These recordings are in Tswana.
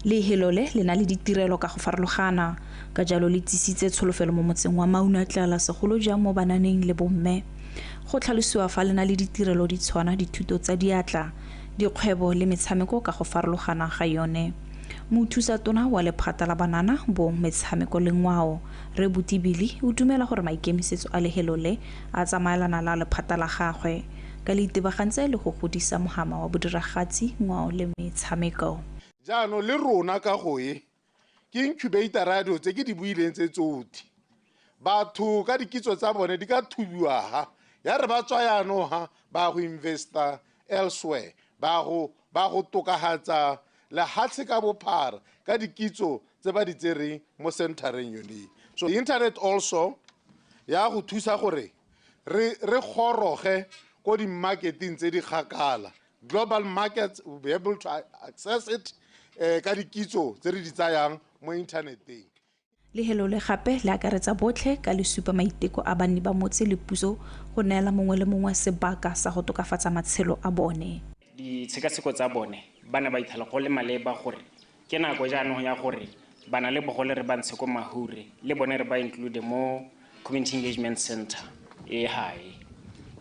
Lehelo le na le ditirelo ka go farologana ka jalo le tsisitse tsholofelo mo motseng wa Maunatlala segolo jang mo bananeng le bomme. Go tlhalosiwa fa le na le ditirelo di tshwana dithuto tsa diatla, dikgwebo le metshameko ka go farologana ga yone. Mothusa tona wa lephata la banana bo metshameko le ngwao re Botibili o dumela gore maikemisetso a lehelo le a tsamaelana la lephata la gagwe ka le itebagantse le go godisa mogama wa bodiragatsi ngwao le metshameko. Jaanong le rona ka goe ke incubator radio tse ke di buileng tse tsothi batho ka dikitso tsa bone di ka thubiwa ha ya re ba tswa yaanong ha ba go investa elsewhere ba go tokahatsa le hatse ka bophara ka dikitso tse ba di tsereng mo centereng yone. So the internet also ya go thusa gore re goroge ko di marketing tse di kgakala. Global markets will be able to access it ka dikitso tse re di tsayang mo interneteng. Lehelo le gape le akaretsa botlhe ka le supa maiteko a banni ba motse le puso go neela mongwe le mongwe sebaka sa go tokafatsa matshelo a bone. Ditshekatsheko tsa bone bana ba ithala go le maleba gore ke nako jaanong ya gore bana le bogole re ba ntshe ko mahure le bone re ba include mo community engagement center hae.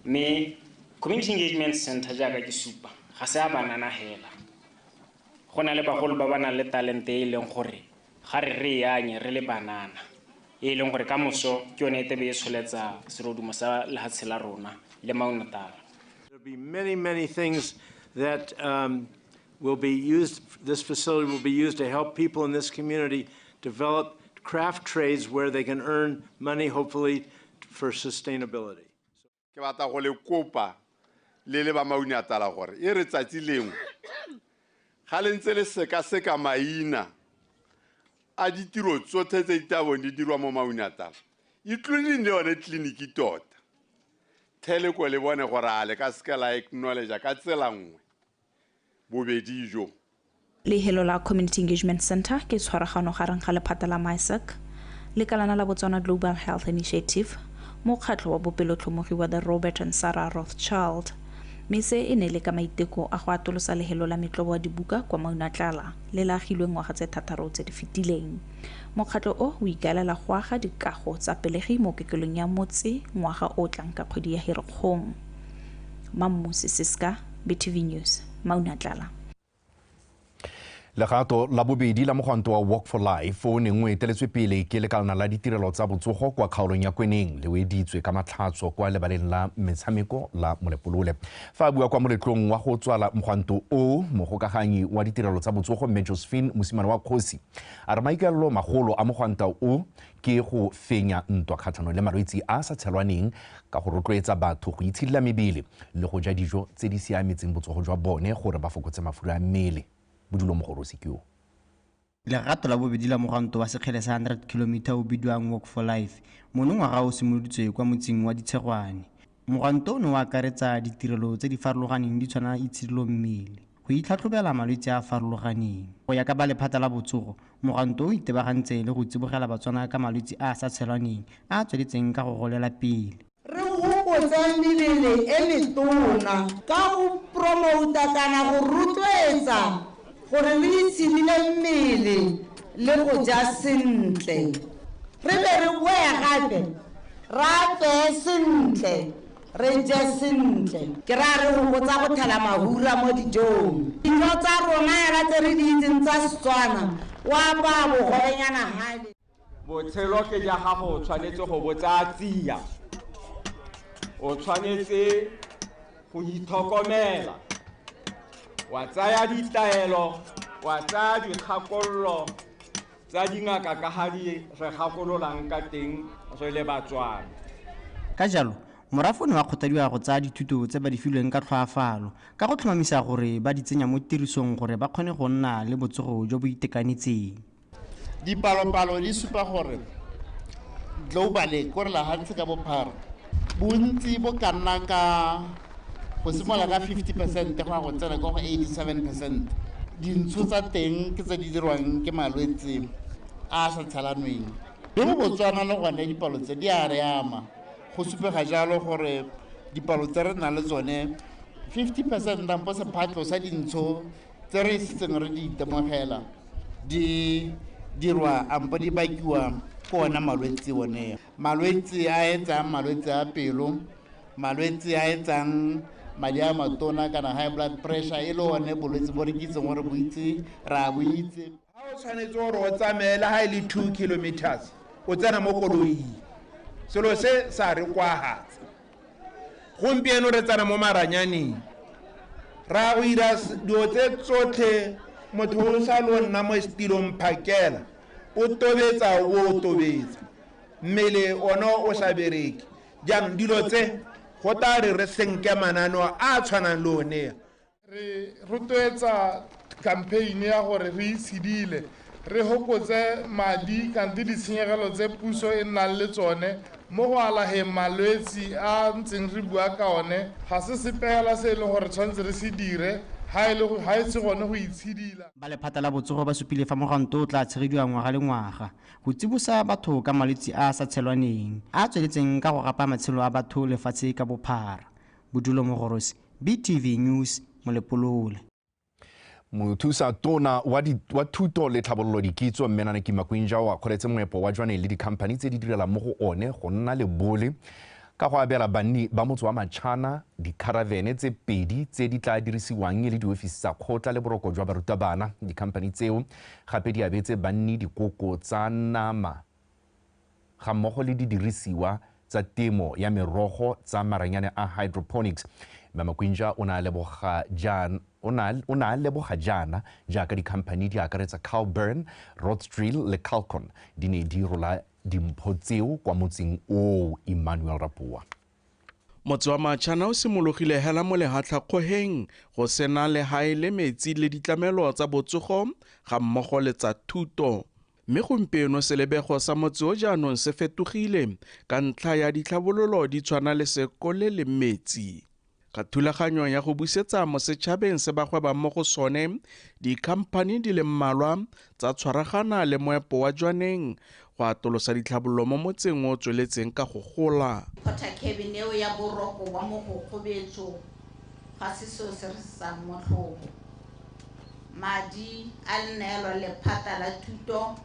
Me community engagement center jaaka ke supa ga se a banana hela. Go na le bagolo ba bana le talente e leng gore ga re yanye re le banana e leng gore ka moso ke yone e tebe e tsholetsa serodumo sa lehatshe la rona le Maunatlala. There'll be many things that will be used. This facility will be used to help people in this community develop craft trades where they can earn money, hopefully for sustainability. Ke batla go le kopa le ba Maunatlala gore e re tsatsi lengwe ga le ntse le seka maina a ditiro tsotlhe tse di tabone di dirwa mo Maunatlala including le yone tleliniki tota thele ko le bone gore a le ka seka la acknowledge ka tsela nngwe bobedi jo. Lehelo la Community Engagement Center ke tshwaragano gareng ga lephata la MISAC le kalana la Botswana Global Health Initiative mokgatlho wa bopelotlhomogi wa the Robert and Sarah Rothschild. Mise e ne le ka maiteko a go atolosa lehelo la metlobo wa dibuka kwa Maunatlala le la agilwe ngwaga tse 3 tse di fetileng. Mokgatlho o o ikaelela go aga dikago tsa pelegi mo kekelong ya motse ngwaga o tlang ka kgwedi ya Ferikgong. Mammu Sisiska, BTV News, Maunatlala. Legato la bobedi la mogwanto wa Walk for Life o nengwe eteletswe pele ke lekalana la ditirelo tsa botsogo kwa kgaolong ya Kweneng le weditswe ka matlhatso kwa lebaleng la metshameko la Molepolole. Fa bua kwa moletlong wa go tswala mogwanto o mogokaganyi wa ditirelo tsa botsogo Mme Josephine Mosimane wa Kgosi a re maikaelelo magolo a mogwanto o ke go fenya ntwa kgatlhanong le malwetse a sa tshelwaneng ka go rotloetsa batho go itshidila mebele le go ja dijo tse di siametseng botsogo jwa bone gore ba fokotse mafura a mmele. Budulo mogorosi ke o. Legato la bobedi la mogwanto wa sekgele sa 100 km o bidiwang Walk for Life monongwaga o simoloditswe kwa motseng wa Ditshegwane. Mogwanto o ne wa akaretsa ditirelo tse di farologaneng di tshwana itshidilo mmele go itlhatlhobela malwetse a farologaneng. Go ya ka ba lephata la botsogo mogwanto o itebagantse le go tsibogela Batswana ka malwetse a sa tshelwaneng a tsweletseng ka go golela pele. Re hopotsa mebele e metona ka go promouta kana go rotloetsa gore le itshidile mmele le go ja sentle. Re be re boe gape ra pe sentle re je sentle ke ra re hopotsa go thela mahura mo dijong. Dijo tsa rona ya tse re di itseng tsa Setswana wa ba bogolenyana hale. Botshelo ke ja gago o tshwanetse go botsa tsia o tshwanetse go ithokomela wa tsaya ditaelo wa tsaya dikgakololo tsa dingaka ka ga di re gakololang ka teng re le Batswana. Ka jalo morafe o ne wa kgothadiwa go tsaya dithuto tse ba di filweng ka tlhoafalo ka go tlhomamisa gore ba di tsenya mo tirisong gore ba kgone go nna le botsogo jo bo itekanetseng. Dipalopalo di supa gore globally gore la hantse ka bophara bontsi bo ka nna ka go simola ka 50% go go tsena go 87%. Dintsho tsa teng ke tse di dirwang ke malwetse a sa tshelanweng. Le mo Botswana le gone dipalo tse di a re ama go supega jalo gore dipalo tse re na le tsone 50% dampo se phatlo sa dintsho tse re setseng re di itemogela di dirwa ampo di bakiwa ko ona malwetse one malwetse a etsang malwetse a pelo malwetse a etsang madi a matona kana high blood pressure e le one bolwetse bo re kitseng gore bo itse ra bo itse ha o tshwanetse gore o tsamaela ha ile 2 kilometers o tsena mo koloing selo se sa re kwahatsa gompieno re tsena mo maranyaneng ra go ira dio tse tsotlhe motho o sa lo nna mo stilong phakela o tobetsa o tobetsa mmele ona o sa bereke jang dilo tse go ta re senke manano a tshwanang le one re rotloetsa campaign ya gore re itshidile re hopotse madi kanti ditshenyegelo tse puso e nang le tsone mo go alageng malwetse a ntseng re bua ka one ga se sepela se e leng gore tshwanetse re se dire ha e se gone go itshidila ba lephata la botsogo ba supile fa mogwanto o tla tshegediwa ngwaga le ngwaga go tsibosa batho ka malwetse a sa tshelwaneng a tsweletseng ka go gapa matshelo a batho lefatshe ka bophara Bodulo Mogorosi BTV News Molepolole mothusa tona wa thuto le tlhabololo dikitso Mmenana Makwinja wa kgoletse moepo wa jwane le dikhamphani tse di direla mo go one go nna le bole ka go abela banni ba motse wa Matšhana dikaravene tse pedi tse di tla dirisiwang le diofisi tsa kgotla le boroko jwa barutabana dikhamphani tseo gape di abetse banni dikoko tsa nama ga mmogo le di dirisiwa tsa temo ya merogo tsa maranyane a hydroponics Makwinja o na leboga jana jaaka dikhamphani di akaretsa Calburn, Rothschild le Calcon di ne di rola dimpho tseo kwa motseng o Emmanuel Rapua. Motse wa Matšhana o simologile hela mo lehatlhakgogeng go sena lehae le metsi le ditlamelo tsa botsogo ga mmogo le tsa thuto. Mme gompieno selebego sa motse o jaanong se fetogile ka ntlha ya ditlhabololo di tshwana le sekole le metsi. Ka thulaganyo ya go busetsa mo setšhabeng se ba gweba mo go sone dikhamphani di le mmalwa tsa tshwaragana le moepo wa jwaneng go atolosa ditlhabololo mo motseng o tsweletseng ka go gola. Phota kebineo ya boroko wa mo go gobetso ga se seo se re sa motlhogo madi a neelwa lephata la thuto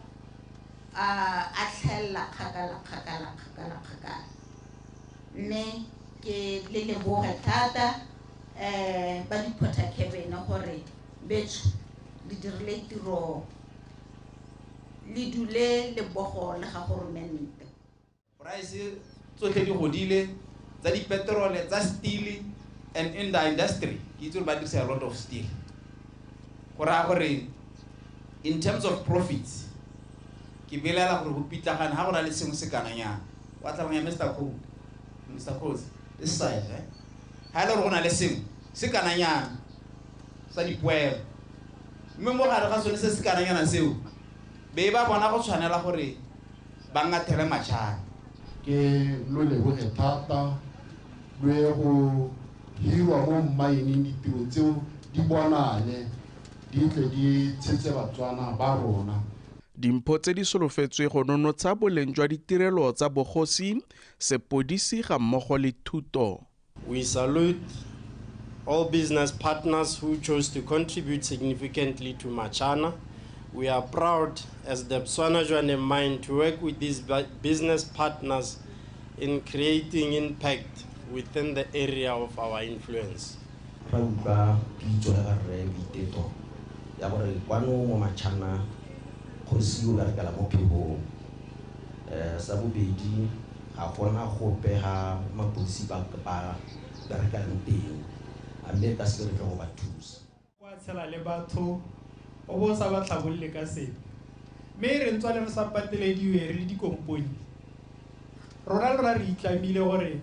a tlhella kgakala mme ke le leboga thata ba diphota kebene gore betso le dirile tiro le dule le bogo le ga goromente price tsotlhe di godile tsa dipetrole tsa steel and in the industry ke itse ba dirisa a lot of steel gore in terms of profits ke belela gore go pitlagana ha gona le sengwe se kananyana wa tlhaloganya Mr. Cruz this side ha le rona le sengwe se kananyana sa dipoelo mme mo gare ga sone se se kananyana seo be ba bona go tshwanela gore ba ngathele Matšhana ke lo leboge thata le go hirwa mo mmaeneng ditiro tseo di bonale di tle di tshetse Batswana ba rona. Dimpho tse di solofetswe go nonotsa boleng jwa ditirelo tsa bogosi sepodisi ga mmogo le thuto. We salute all business partners who chose to contribute significantly to Matšhana. We are proud as the Botswana Jwane Mine to work with these business partners in creating impact within the area of our influence. Ya gore kwano mo Matšhana go seo ba rekala mo phebong sa bobedi ga gona go pega maposi ba rekala teng a mme ka se re go ba thusa wa tshela le batho o bo sa ba tlhabolle ka sepe mme re ntswa le re sa patele diwe re dikomponi rona re itlamile gore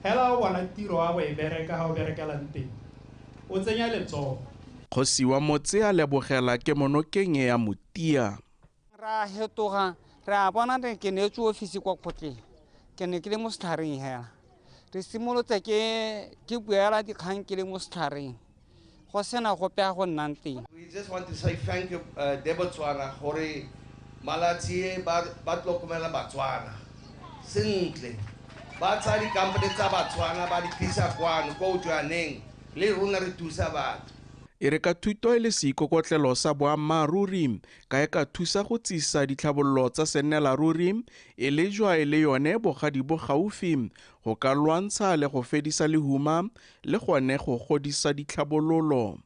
hela o bona tiro wa go e bereka ga o berekela teng o tsenya letsogo. Kgosi wa motse a lebogela ke monokeng ya Motia. Ra hetoga ra bona ke ne tso ofisi kwa kgotleng ke ne ke le mo stharing hela re simolotse ke buela dikgang ke le mo stharing go sena go pega go nnang teng. We just want to say thank you Botswana gore malatsi ba tlokomela Batswana sentle ba tsa di company tsa Batswana ba di tlisa kwano go jwaneng le rona re thusa batho. e re ka thuto e le seikokotlelo sa boammaaruri ka e ka thusa go tsisa ditlhabololo tsa sennelaruri e le jwa e le yone bogadi bo gaufi go ka lwantsha le go fedisa lehuma le gone go godisa ditlhabololo.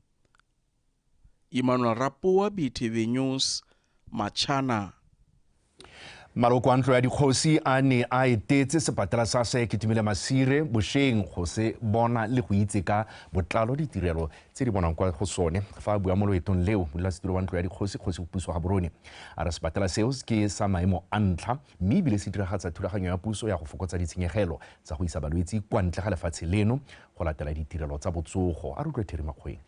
Emmanuel Rapoa, BTV News, Matšhana. Maloko a ntlo ya dikgosi a ne a etetse sepatala sa Seketumile Masire bošeng go se bona le go itse ka botlalo ditirelo tse di bonang kwa go sone fa a bua mo loetong leo modulasetulo wa ntlo ya dikgosi Kgosi Puso Gaborone a re sepatala seo ke sa maemo a ntlha mme ebile se diragatsa thulaganyo ya puso ya go fokotsa ditshenyegelo tsa go isa balwetse kwa ntle ga lefatshe leno go latela ditirelo tsa botsogo. A re utlwe Theri Makgweng.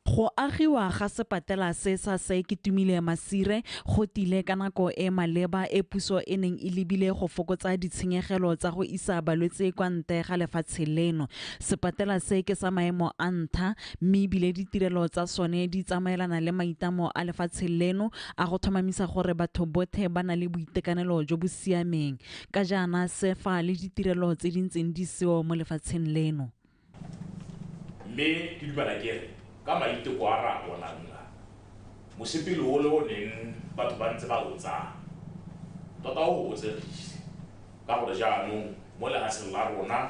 Go agiwa ga sepatela se sa Seketumile Masire go tile ka nako e maleba e puso e neng e lebile go fokotsa ditshenyegelo tsa go isa balwetse kwa ntle ga lefatshe leno. Sepatela se ke sa maemo a ntlha mme ebile ditirelo tsa sone di tsamaelana le maitamo a lefatshe leno a go tlhomamisa gore batho botlhe ba na le boitekanelo jo bo siameng. Ka jaana se fa le ditirelo tse di ntseng di seo mo lefatsheng leno. Mme ke dumela kere ka maiteko a ra bonang mosepele o le o neng batho ba ntse ba o tsaya tota o botsegile ka gore jaanong mo lefatsheng la rona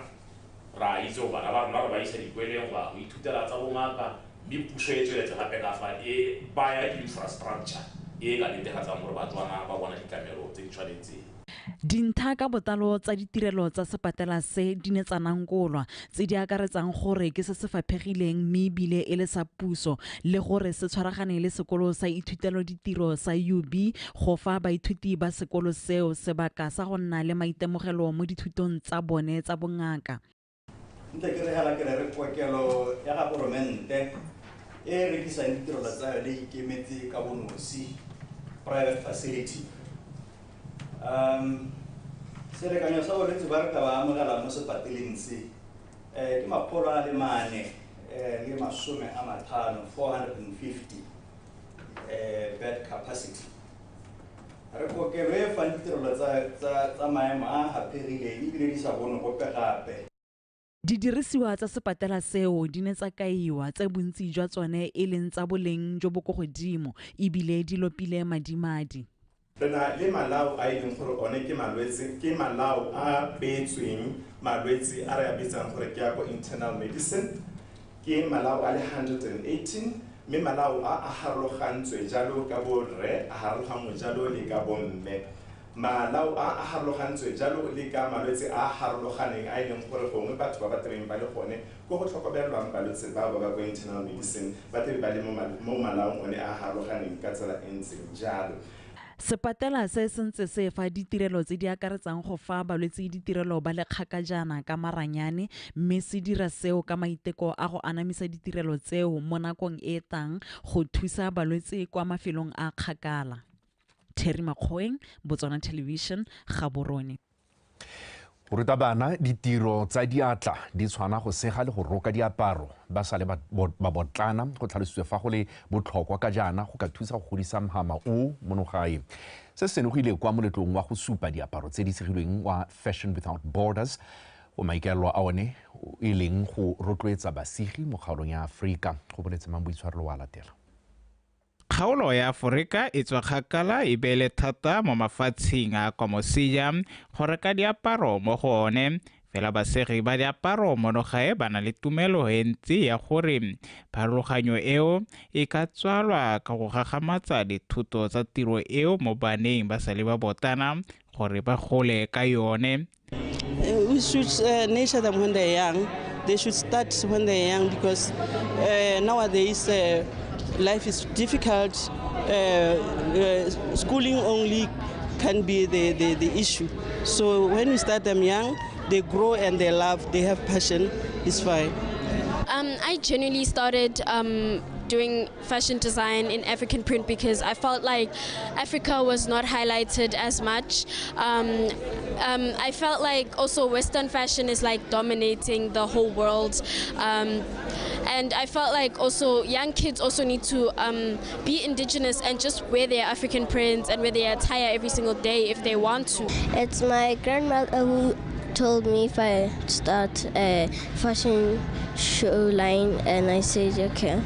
ra itse go bana ba rona re ba isa dikweleng go ithutela tsa bongaka mme puso e tsweletse gape ka fa e baya infrastructure e ka netefatsang gore Batswana ba bona ditlamelo tse di tshwanetseng. Dintlha ka botalo tsa ditirelo tsa sepatela se di ne tsa nangolwa tse di akaretsang gore ke se se faphegileng mme ebile e le sa puso le gore se tshwaragane le sekolo sa ithutelo ditiro sa UB go fa baithuti ba sekolo seo sebaka sa go nna le maitemogelo mo dithutong tsa bone tsa bongaka. Ntle ke re hala ke re kokelo ya ga goromente e rekisang ditirelo tsa yone ikemetse ka bonosi private facility. Selekanyo sa bolwetse ba re ka ba amogela mo sepateleng se ke 450 450 bed capacity. Re kokelo e fang ditirelo tsa maemo a gapegileng ebile di sa bone gope gape. Didirisiwa tsa sepatela seo di ne tsa kaiwa tse bontsi jwa tsone e leng tsa boleng jo bo go godimo ebile di lopile madimadi. Rena le malao a ileng gore one ke malwetse ke malao a beetsweng malwetse a re a bitsang gore ke ya go internal medicine ke malao a le 118 mme malao a harologantswe jalo ka bo rre a harologanngwe jalo le ka bo mme malao a harologantswe jalo le ka malwetse a harologaneng a ileng gore gongwe batho ba ba treng ba le gone go go tlhokomelwang balwetse ba ba go internal medicine ba tle ba le mo malaong one a harologaneng ka tsela e ntseng jalo. Sepatela se sentse se fa ditirelo tse di akaretsang go fa balwetse ditirelo ba le kgakajana ka maranyane mme se dira seo ka maiteko a go anamisa ditirelo tseo mo nakong e tang go thusa balwetse kwa mafelong a kgakala. Theri Makgweng, Botswana Television, Gaborone. Morutabana ditiro tsa diatla di tshwana go sega le go roka diaparo ba sale ba botlana go tlhalositswe fa go le botlhokwa ka jana go ka thusa go godisa mahama o monogae. Se senogile kwa moletlong wa go supa diaparo tse di segilweng wa Fashion Without Borders o maikaelelo a one e leng go rotloetsa basegi mo kgaolong ya Aforika. Go boletse Mamboitshwarelo wa latela. Kgaolo ya Aforika e tswa kgakala e beele thata mo mafatsheng a kwa moseja go reka diaparo mo go one fela basegi ba diaparo monogae ba na le tumelo e ntsi ya gore pharologanyo eo e ka tswalwa ka go gagamatsa dithuto tsa tiro eo mo baneng ba sale ba botana gore ba gole ka yone. We should nurture them when they're young. They should start when they're young because nowadays life is difficult. Schooling only can be the issue. So when we start them young, they grow and they love, they have passion, it's fine. I genuinely started doing fashion design in African print because I felt like Africa was not highlighted as much. I felt like also Western fashion is like dominating the whole world. And I felt like also young kids also need to be indigenous and just wear their African prints and wear their attire every single day if they want to. It's my grandmother who told me if I start a fashion show line, and I said okay.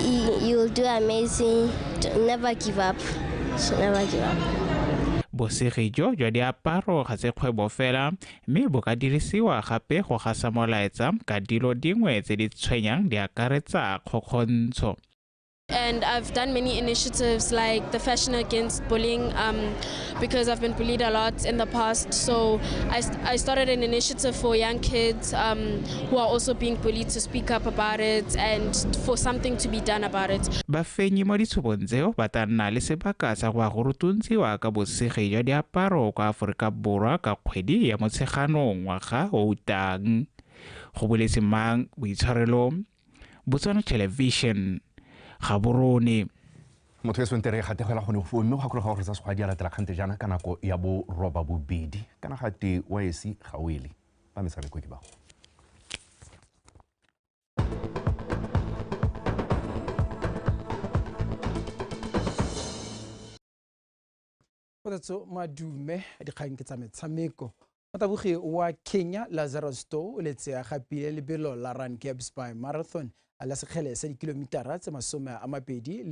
you'll do amazing. Never give up. So never give up. Bosigijo jwa diaparo ga se kgwebo fela mme bo ka dirisiwa gape go gasa molaetsa ka dilo dingwe tse di tshwenyang di akaretsa kgokgontsho. And I've done many initiatives like the Fashion Against Bullying because I've been bullied a lot in the past. So I started an initiative for young kids who are also being bullied to speak up about it and for something to be done about it. Bafenyi mo ditshobong tseo ba tla nna le sebaka sa go rutuntsiwa ka bosegi jwa diaparo kwa Aforika Borwa ka kgwedi ya Motsheganong ngwaga o o tlang. Go boletse mang boitshwarelo Botswana Television. Gaborone motho ya swente re gategela go ne go fo mme go akologa gore tsa se go di latela kgante jana ka nako ya bo roba bobedi kana gate wa esi ga wele ba metshameko ke bago Potso madume dikgang ke tsa metshameko motabogi wa Kenya Lazarus Sto o letse a gapile lebelo la Run Games by Marathon la sekgele sa dikilomitara tse 22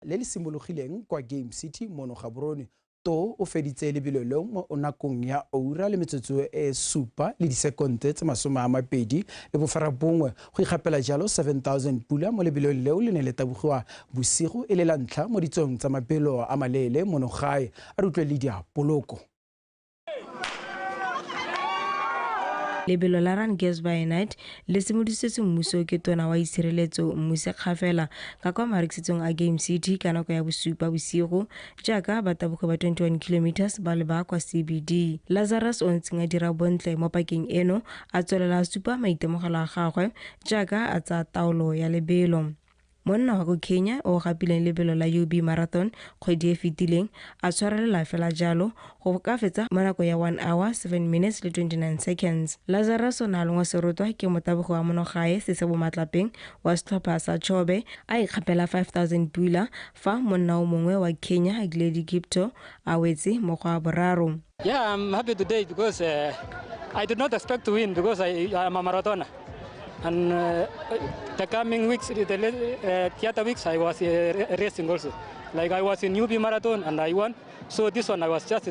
le le simologileng kwa Game City mono Gaborone to o feditse lebelo leo mo nakong ya ura le metsotso e 7 le disekonte tse 20 le bofara bongwe go igapela jalo 7000 pula mo lebelong leo le ne le tabogiwa bosigo e le la ntlha mo ditsong tsa mabelo a malele mono gae a rutlwe le dia poloko. Lebelo la Run Games by Night le simodisetse mmuso ke tona wa isireletso mmuse kgafela ka kwa marekisetsong a Game City ka nako ya bosupa bosigo jaaka batabogo ba 21 km ba le ba kwa CBD. Lazarus o ntseng a dira bontle mo pakeng eno a tswelela supa maitemogelo a gagwe jaaka a tsa taolo ya lebelo. Monna wa go Kenya o gapileng lebelo la UB Marathon kgwedi e fetileng a tshwarelela fela jalo go ka fetsa mo nako ya 1 hour 7 minutes le 29 seconds. Lazarus o na lengwa serutwa ke motabogo wa monogae se se bomatlapeng wa setlhopha sa Chobe a ikgapela 5000 pula fa monna o mongwe wa Kenya Glady Gipto a wetse mo go a boraro. Yeah, I'm happy today because I did not expect to win because I'm a marathoner. And the coming weeks, the other weeks, I was racing also. Like I was in UB Marathon and I won. So this one, I was just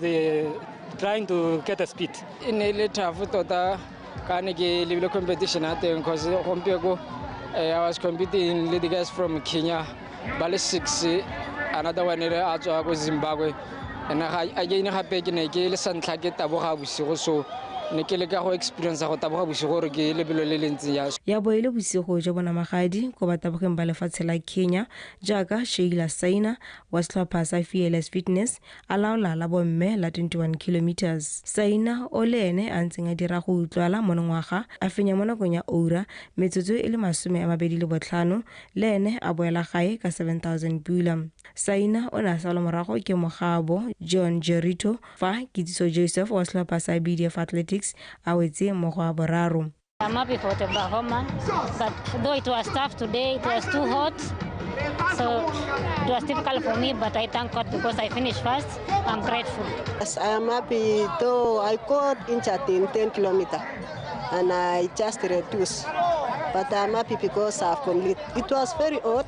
trying to get a speed. In a later photo, Carnegie level competition at the because I was competing with the guys from Kenya, Bali 6, another one was Zimbabwe. And I gained a page in a gale and target about so. Experience go taboga bosigo re ke lebelo le lentsi ya ya boele bosigo jo bona magadi go batabogeng ba lefatshe la Kenya jaaka Sheila Saina wa setlhopha sa Fearless Fitness a laola la bomme la 21 km. Saina o le ene a ntseng a dira go utlwala monongwaga a fenya mo nakong ya ura metsotso e le 25 le ene a boela gae ka 7000 pula. Saina o na sa morago ke mogabo John Jerito fa Kitsiso Joseph wa setlhopha sa BDF Athletics awetse mo go a boraro. I'm happy for the performance, but though it was tough today, it was too hot, so it was difficult for me, but I thank God because I finished first. I'm grateful. Yes, I am happy, though I got injured in 10 kilometers and I just reduced, but I'm happy because I've completed. It was very hot.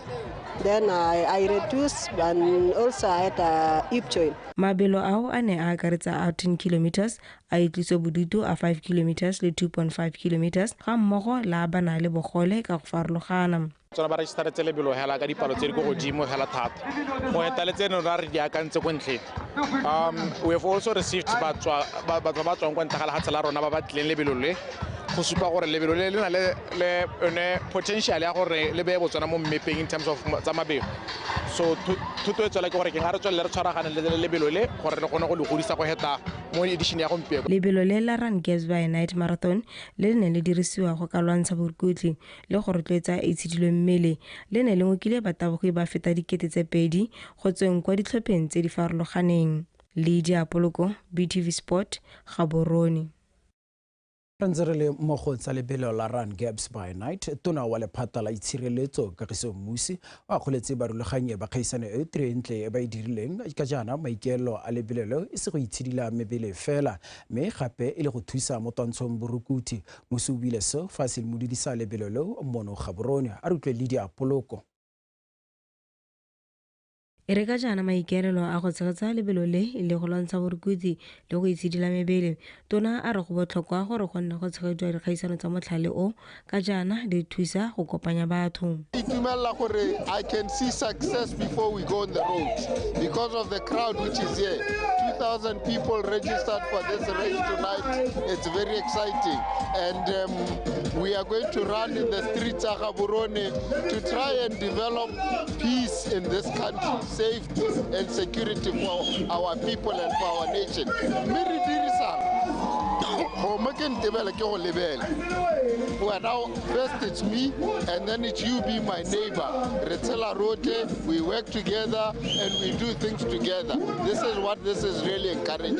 Then I reduced and also I had a hip joint. Mabelo ao a ne a akaretsa a 10 km a itliso bodutu a 5 km le 2.5 km ga mmogo la bana le bogole ka go farologana. Tsona ba register tse lebelo hela ka dipalo tse di go godimo hela thata go eta le tseno ra re di akantse go ntlhe. We have also received batho ba tswang kwa ntagala ga tsela rona ba ba tleng lebelo le go supa gore lebelo le na le one potential ya gore le be Botswana mo mmepeng in terms of tsa mabelo. So thuto e tswela ke gore ke ga re tswela re tshwaragane le lebelo le gore re gone go le godisa go heta mo edition ya gompieno. Lebelo le la Run Games by Night Marathon le ne le dirisiwa go ka lwantsha borukutli le go rotloetsa itshidilo mmele le ne le ngokile batabogi ba feta dikete tse 2 go tsweng kwa ditlhopheng tse di farologaneng. Lydia Poloko, BTV Sport, Gaborone. Re ntse re le mo go tsa lebelo la Run Gaps by Night, tona wa lephata la itshireletso Kagiso Mmusi a kgoletse barulaganye ba kgaisano e trentle e ba e dirileng ka jana maikelo a lebelelo e se go itshidila mebele fela mme gape e le go thusa mo twantshong borukuthi. Mmusi o buile seo fa se le modudisa lebelelo Mono Gaborone a re utlwe le diapoloko. E re ka jana maikaelelo a go tshegetsa lebelo le go lwantsha borukuthi le go itshidila mebele. Tona a re go botlhokwa gore go nne go tshegediwa dikgaisano tsa motlhale o ka jana di thusa go kopanya batho. I can see success before we go on the road because of the crowd which is here. 2,000 people registered for this race tonight. It's very exciting, and we are going to run in the streets of Gaborone to try and develop peace in this country, safety and security for our people and for our nation. Well, now first it's me and then it's you being my neighbor. We work together and we do things together. This is what this is really encouraging.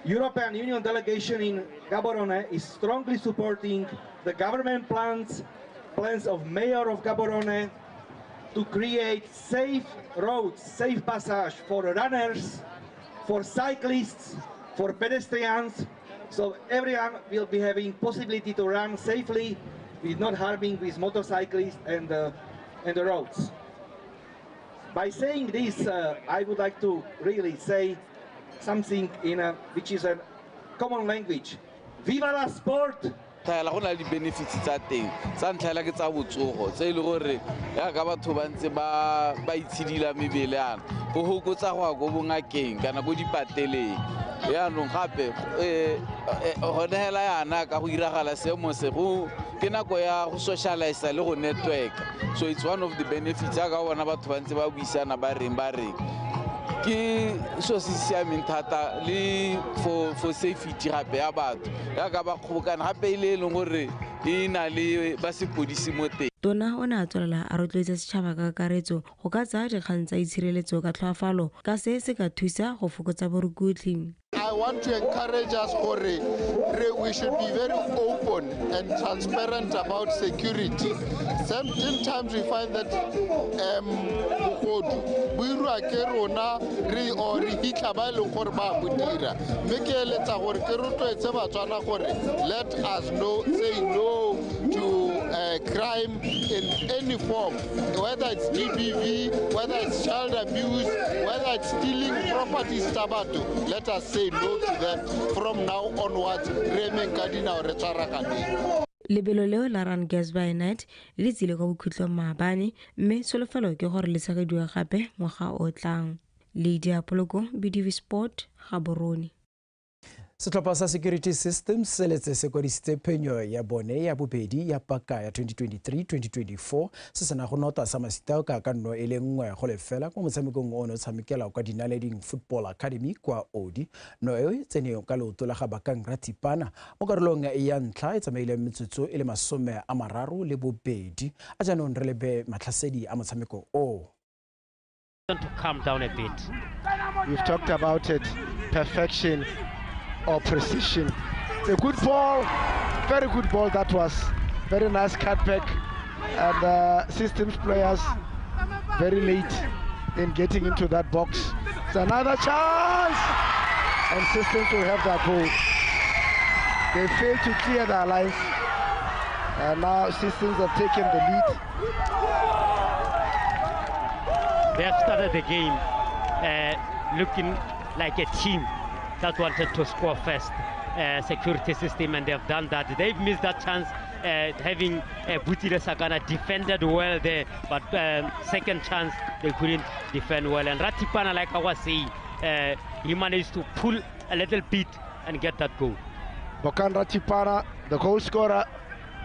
European Union delegation in Gaborone is strongly supporting the government plans of Mayor of Gaborone to create safe roads, safe passage for runners, for cyclists, for pedestrians, so everyone will be having possibility to run safely with not harming with motorcyclists and the roads. By saying this, I would like to really say something which is a common language. Viva la sport! Tlhaela go na le benefits tsa teng tsa ntlhaela ke tsa botsogo tse e le gore ya ka batho ba ntse ba itshidila mebele yana go hokotsa go ya go bongakeng kana go dipateleng yaanong gape gone hela yana ka go iragala seemo se go ke nako ya go socialize le go network, so it's one of the benefits ya ka bona batho ba ntse ba buisana ba reng ke so se siameng thata le for safety gape ya batho ya ka ba kgobokana gape ile e leng gore e na le ba sepodisi mo teng. Tona o ne a tswelela a rotloetsa setšhaba ka kakaretso go ka tsaya dikgang tsa itshireletso ka tlhoafalo ka se se ka thusa go fokotsa borukutlhi. I want to encourage us, we should be very open and transparent about security. Sometimes we find that let us know, say no to crime in any form, whether it's GBV, whether it's child abuse, whether it's stealing properties, tabato. Let us say no to them from now onwards. Lebelo leo la Run Gaps by Night le tsile ka bokhutlong maabane mme solofelo ke gore le tshegediwa gape ngwaga o tlang. Lady Apoloko, BDV Sport, Gaborone. Setlhopha sa Security Systems se letse se kwadisitse phenyo ya bone ya bobedi ya paka ya 2023-2024 se sena go nota sa masitao ka nno e le nngwe go lefela kwa motshamekong ono tshamekela kwa Dinaleding Football Academy kwa Odi. No eo tsene ka leoto la ga Bakang Ratipana mo karolong ya ntlha e tsamaile metsotso e le 32 a jaanong re lebe matlhasedi a motshameko o. To calm down a bit. We've talked about it, perfection or precision. A good ball, very good ball that was. Very nice cutback, and Systems players very late in getting into that box. It's another chance, and Systems will have that goal. They failed to clear their lines, and now Systems have taken the lead. They have started the game looking like a team that wanted to score first, Security System, and they've done that. They've missed that chance, having Butile Sagana defended well there, but second chance they couldn't defend well. And Ratipana, like I was saying, he managed to pull a little bit and get that goal. Bokan Ratipana, the goal scorer,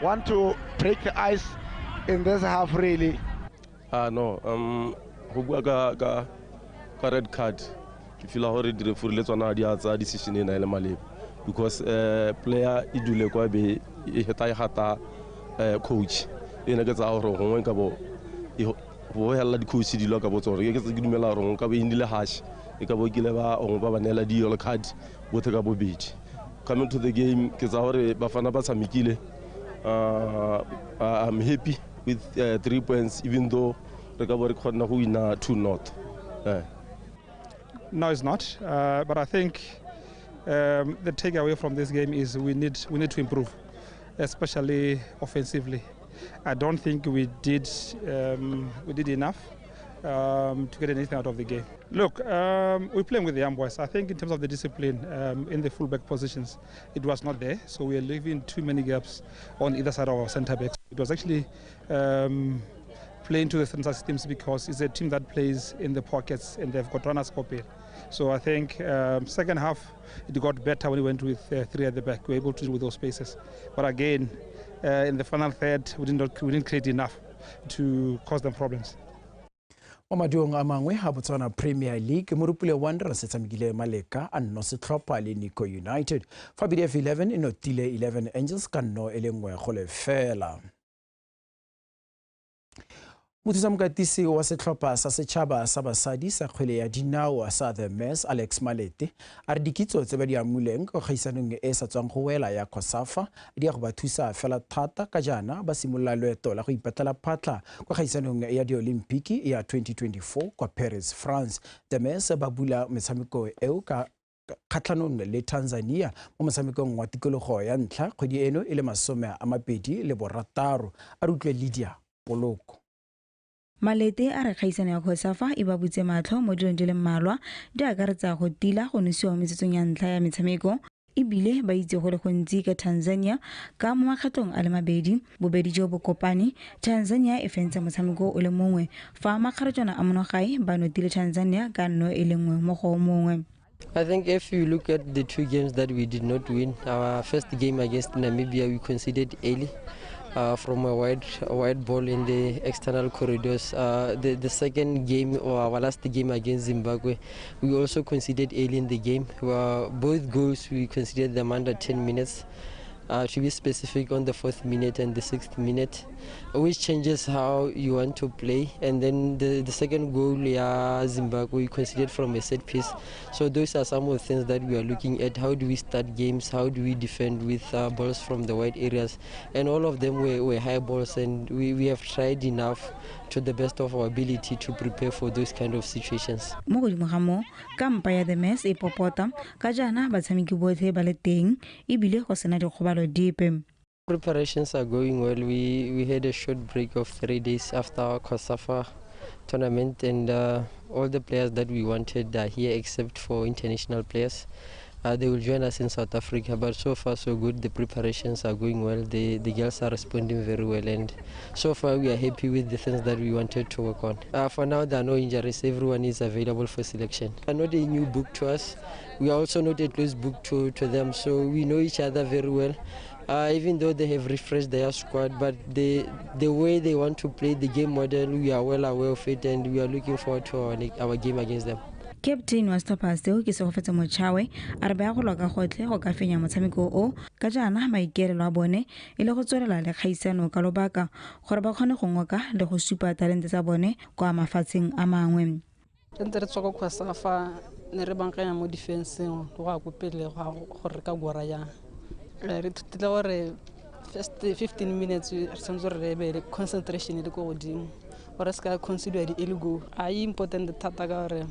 want to break the ice in this half really. No, ka red card. If you are the referee, let's not decision in Malib because player idule kwa be hata coach ina ga tsa hore go nka bo hela di coach di loka bo tsore ke tse dumela hore ka be indile hash e ka bo kile ba o ba banela di yellow card bo teka bo bedi coming to the game, I'm happy with 3 points, even though the Gabon corner who win 2-0. No, it's not. But I think the takeaway from this game is we need to improve, especially offensively. I don't think we did enough to get anything out of the game. Look, we're playing with the young boys. I think in terms of the discipline in the fullback positions, it was not there. So we are leaving too many gaps on either side of our centre backs. It was actually playing to the centre systems because it's a team that plays in the pockets and they've got runners copy. So I think second half it got better when we went with 3 at the back. We were able to deal with those spaces. But again, in the final third, we didn't create enough to cause them problems. Mo madiong a mangwe ha Botswana Premier League Morupule Wanderers se tshamekile maleka a nno setlhopha le NAKO United. Fa BDF 11 e notile 11 Angels ka nno e le nngwe go lefela. Mothusamokatisi wa setlhopha sa setšhaba sa basadi sa kgwele ya dinao sa The Mess Alex Malete a re dikitso tse ba di amuleng go kgaisanong e sa tswang go wela ya COSAFA di ya go ba thusa fela thata ka jana ba simolola loeto la go ipatela phatla kwa kgaisanong ya diolimpiki ya 2024 kwa Paris, France. The Mess ba bula metshameko eo ka kgatlhanong le Tanzania mo motshamekong wa tikologo ya ntlha kgwedi eno e le 26 a re utlwe Lydia Poloko. Malete a re kgaisano ya COSAFA e ba butse matlho mo dilong di le mmalwa di akaretsa go tila go nosiwa metsetsong ya ntlha ya metshameko ebile ba itse go le gontsi ka Tanzania ka mo makgetlong a le mabedi bobedi jo bo kopane Tanzania e fentse motshameko o le mongwe fa makgaretjana a monogae ba notile Tanzania ka nno e le nngwe mo go mongwe. I think if you look at the 2 games that we did not win, our first game against Namibia we conceded early. From a wide ball in the external corridors. The second game, or our last game against Zimbabwe, we also conceded early in the game. Both goals we considered them under 10 minutes. To be specific, on the 4th minute and the 6th minute, which changes how you want to play. And then the second goal, Zimbabwe, we considered from a set piece. So those are some of the things that we are looking at. How do we start games? How do we defend with balls from the wide areas? And all of them were high balls, and we have tried enough to the best of our ability to prepare for those kind of situations. Mo godimo ga mo kampa ya The Mess e popota ka jana batshameki botlhe ba le teng ebile go sena dikgobalo dipe. Preparations are going well. We had a short break of 3 days after our COSAFA tournament, and all the players that we wanted are here except for international players. They will join us in South Africa, but so far so good. The preparations are going well. The girls are responding very well, and so far we are happy with the things that we wanted to work on. For now, there are no injuries. Everyone is available for selection. Not a new book to us. We are also not a close book to them, so we know each other very well. Even though they have refreshed their squad, but the way they want to play the game model, we are well aware of it, and we are looking forward to our game against them. Captain wa Stoppers teo ke Segofetse Mochawe a re ba go loka gotlhe go ka fenya motshameko o ka jana maikerelo a bone e le go tswelela le kgaisano ka lobaka gore ba kgone go ngoka le go supa talente tsa bone kwa mafatsheng a mangwe. Ntse re tswa go COSAFA ne re bankanya mo defenseng go a kopele gore ka gora ya re thutile gore first 15 minutes re sentse re be concentration le go godimo gore ska consider di eligo a important thata ka gore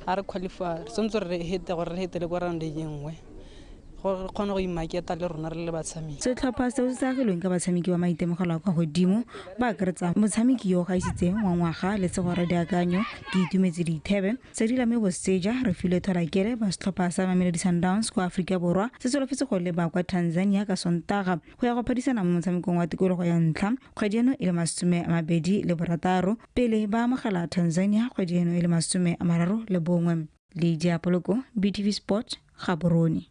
a re qualify sentse re hit gore re hitele go round e nngwe go kgona go imaketa le rona re le batshameki. Setlhopha seo se agilweng ka batshameki ba maitemogelo kwa godimo ba akaretsa motshameki yo ga isitse ngwaga le segora diakanyo ke itumetse dithebe se di lame boseja re file thorakele ba setlhopha sa Mamelodi Sundowns kwa Afrika Borwa se solofetse go leba kwa Tanzania ka Sontaga go ya go phadisana mo motshamekong wa tikologo ya ntlha kgwedi eno e le 26 pele ba amogela Tanzania kgwedi eno e le 31. Lydia Poloko, BTV Sport, Gaborone.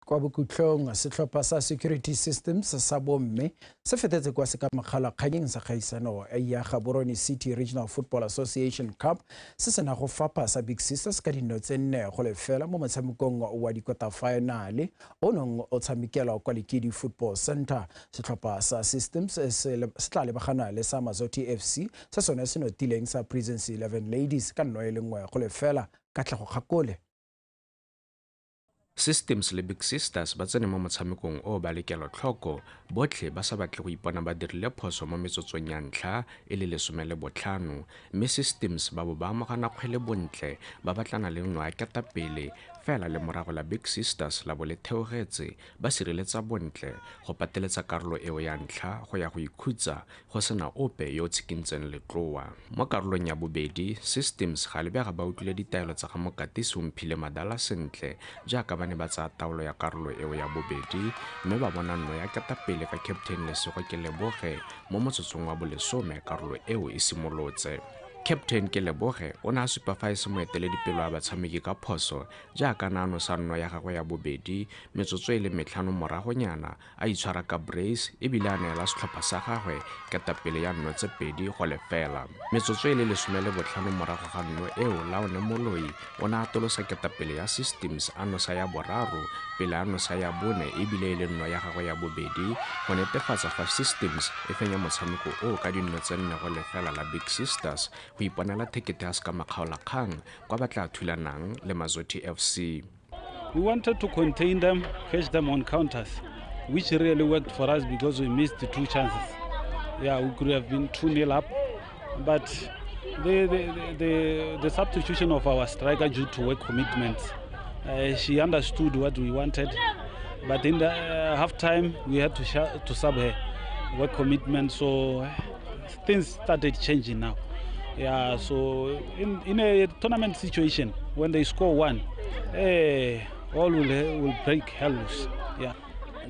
Kwa bokhutlhong setlhopha sa Security Systems sa bomme se fetetse kwa se ka magala kganyeng sa kgaisano ya Gaborone City Regional Football Association Cup se sena go fapa sa Big Sisters ka dino tse 4 go lefela mo motshamekong wa dikota finale o nong o tshamekela kwa Lekedi Football Center. Setlhopha sa Systems se tla lebagana le sa Mazoti FC se sone se notileng sa Presence 11 Ladies ka nno e le nngwe go lefela ka tlhago kgakole. Systems le Big Sisters ba tsene mo motshamekong o ba lekelo tlhoko botlhe ba sa batle go ipona ba dirile phoso mo metsotsong ya ntlha e le 15 mme Systems ba bo ba amogana kgwele bontle ba batlana le nno ya ketapele fela le morago la Big Sisters la bo le theogetse ba sireletsa bontle go pateletsa karolo eo ya ntlha go ya go ikhutsa go sena ope yo tshikintseng letloa. Mo karolong ya bobedi Systems ga lebega ba utlwile ditaelo tsa ga mokatisi Mphile Madala sentle jaaka ba ne ba tsaya taolo ya karolo eo ya bobedi mme ba bona nno ya ketapele ka Captain Lesego Keleboge mo motsotsong wa bo 10 karolo eo e simolotse. Captain Keleboge o ne a supa fa e se moeteledipele wa batshameki ka phoso jaaka naano sa nno ya gagwe ya bobedi metsotso e le 5 moragonyana a itshwara ka brace ebile a neela setlhopha sa gagwe ketapele ya nno tse 2 go lefela. Metsotso e le 15 morago ga nno eo Laone Moloi o ne a tolosa ketapele ya Systems a nosa ya boraro pele a nosa ya bone ebile e le nno ya gagwe ya bobedi go netefatsa fa Systems e fenya motshameko o ka dinno tse 4 go lefela la Big Sisters go iponela thekete ya ska makgaolakgang kwa ba tla thulanang le Mazoti FC. We wanted to contain them, catch them on counters, which really worked for us because we missed the 2 chances. Yeah, we could have been 2-0 up, but the substitution of our striker due to work commitments, she understood what we wanted, but in the half-time we had to sub her work commitment, so things started changing now. Yeah, so in a tournament situation, when they score 1, all will break hell loose. Yeah.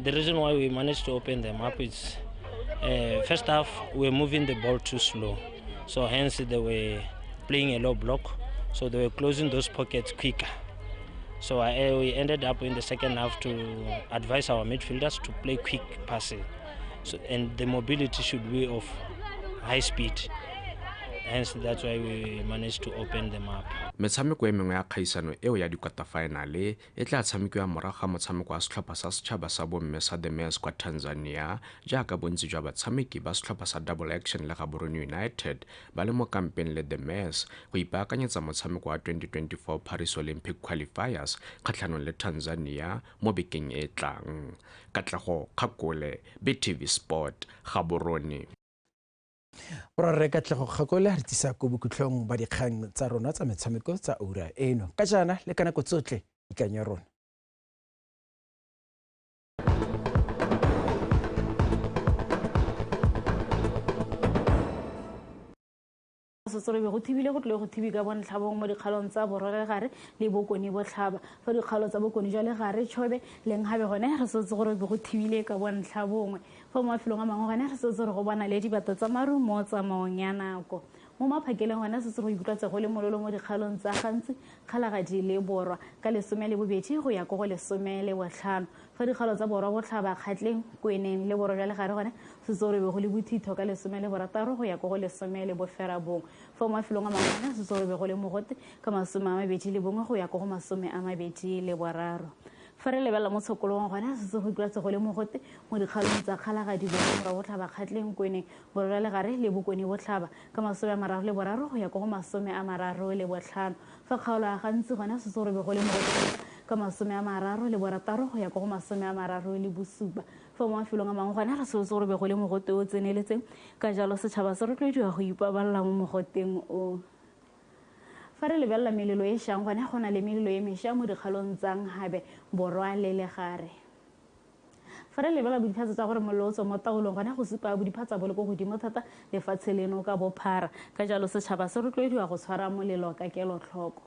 The reason why we managed to open them up is first half we were moving the ball too slow, so hence they were playing a low block, so they were closing those pockets quicker. So we ended up in the second half to advise our midfielders to play quick passing, so, and the mobility should be of high speed. Hence that's why we managed to open them up. Metshameko e mengwe ya kgaisano eo ya dikwata finale e tla tshamekiwa morago ga motshameko wa setlhopha sa setšhaba sa bomme sa The Mens kwa Tanzania jaaka bontsi jwa batshameki ba setlhopha sa Double Action le Gaborone United ba le mo kampeng le The Mens go ipaakanyetsa motshameko wa 2024 Paris Olympic Qualifiers kgatlhanong le Tanzania mo bekeng e tlang. Katlego Kgakole, BTV Sport, Gaborone. Re ka tlego Kgakole re tsisa ko bokhutlhong ba dikgang tsa rona tsa metshameko tsa ura eno ka jana le kana go tsotle ikanyo rona. Setsore be go thibile go tle go thibi ka bontlhabong mo dikgalong tsa borore gare le bokoni botlhaba fa dikgalo tsa bokoni jwa le gare tshobe leng gabe gone re setse gore be go thibile ka bontlhabongwe fa mo mafelong a mangwe gone re setse re go bona le dibata tsa maru mo tsamaong ya nako mo maphakeleng gone setse go ikutlwa go le mololo mo dikgalong tsa gantsi kgalagadi le borwa ka 12 go ya go 15 fa dikgalo tsa borwa botlhaba kgatleng kweneng le borwa jwa le gare gone setse gore be go le bothitho ka 16 go ya go 10 fa mafelong a mangwe setse gore be go le mogote ka 21 go ya go 23 fa re lebella mo tshokolong gone setse go ikutlwa go le mogote mo dikgalong tsa kgalagadi borwa botlhaba kgatleng kweneng borwa le gare le bokoni botlhaba ka 33 go ya go 35 fa kgaolo ya gantsi gone setse gore be go le mogote ka 36 go ya go 37 fa mo mafelong a mangwe gone re setse gore be go le mogote o tseneletseng ka jalo setšhaba se rotloediwa go ipabalela mo mogoteng o. Fa re lebella melelo e šang gone go na le melelo e mešwa mo dikgalong tsa Ngabe borwa le legare. Fa re lebella bodiphatsa tsa gore mollo o tswa mo taolong gone go supa bodiphatsa bo le go godimo thata lefatshe leno ka bophara ka jalo setšhaba se rotloediwa go tshwara molelo ka kelotlhoko.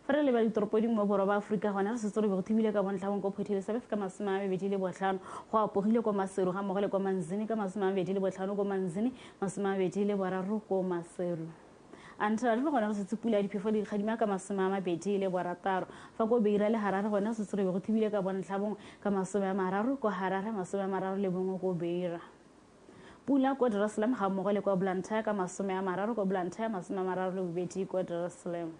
Fa re lebella ditoropo dingwe mo borwa ba Aforika gone re setse re be go thibile ka bontlhabong ko Port Elizabeth ka 25 go apogile ko Maseru ga mmogo le ko Manzini ka 25 ko Manzini 23 ko Maseru. Antra le gona re setse pula diphefo di kgadima ka 26 fa go Beira le Harare gona se tsere go thibile ka bontlhabong ka 30 ko Harare 31 ko Beira. Pula ko Dar es Salaam ga mmogo le ko Blantyre ka 30 ko Blantyre 32 ko Dar es Salaam.